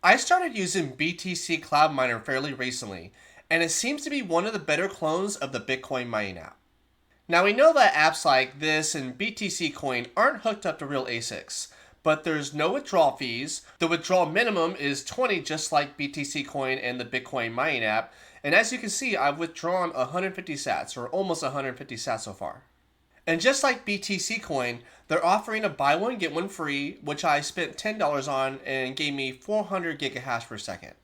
I started using BTC Cloud Miner fairly recently, and it seems to be one of the better clones of the Bitcoin mining app. Now we know that apps like this and BTC Coin aren't hooked up to real ASICs, but there's no withdrawal fees. The withdrawal minimum is 20 just like BTC Coin and the Bitcoin mining app, and as you can see I've withdrawn 150 sats or almost 150 sats so far. And just like BTC Coin, they're offering a buy one get one free, which I spent $10 on and gave me 400 gigahash per second.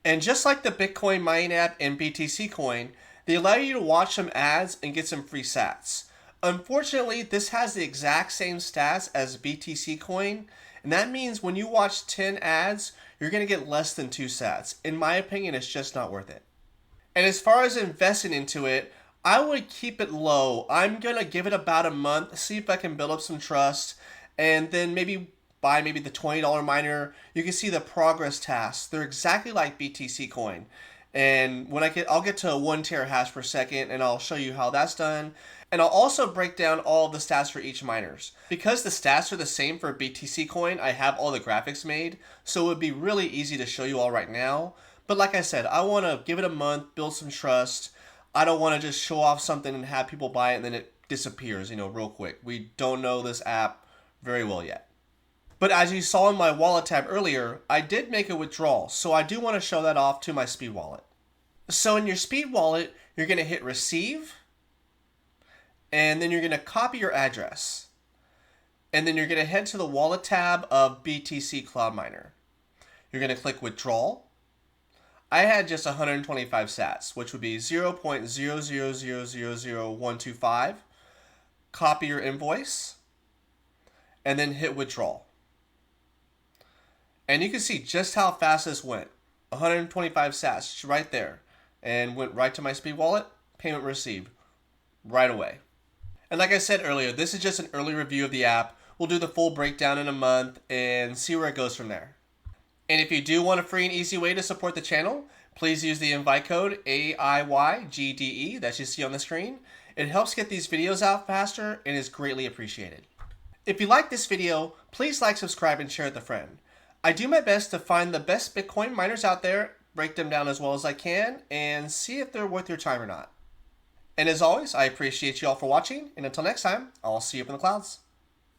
And just like the Bitcoin mining app and BTC Coin, they allow you to watch some ads and get some free sats. Unfortunately, this has the exact same stats as BTC Coin, and that means when you watch 10 ads, you're going to get less than 2 sats. In my opinion, it's just not worth it. And as far as investing into it, I would keep it low. I'm going to give it about a month, see if I can build up some trust, and then maybe buy maybe the $20 miner. You can see the progress tasks. They're exactly like BTC Coin. And when I'll get to a 1 terahash per second, and I'll show you how that's done. And I'll also break down all of the stats for each miners. Because the stats are the same for BTC Coin, I have all the graphics made, so it would be really easy to show you all right now. But like I said, I want to give it a month, build some trust. I don't want to just show off something and have people buy it and then it disappears, real quick. We don't know this app very well yet. But as you saw in my wallet tab earlier, I did make a withdrawal, so I do want to show that off to my Speed wallet. So in your Speed wallet, you're going to hit receive, and then you're going to copy your address. And then you're going to head to the wallet tab of BTC Cloud Miner. You're going to click withdrawal. I had just 125 sats, which would be 0.0000125. Copy your invoice, and then hit withdrawal. And you can see just how fast this went. 125 sats right there, and went right to my Speed wallet. Payment received right away. And like I said earlier, this is just an early review of the app. We'll do the full breakdown in a month and see where it goes from there. And if you do want a free and easy way to support the channel, please use the invite code AIYGDE that you see on the screen. It helps get these videos out faster and is greatly appreciated. If you like this video, please like, subscribe, and share it with a friend. I do my best to find the best Bitcoin miners out there, break them down as well as I can, and see if they're worth your time or not. And as always, I appreciate you all for watching, and until next time, I'll see you up in the clouds.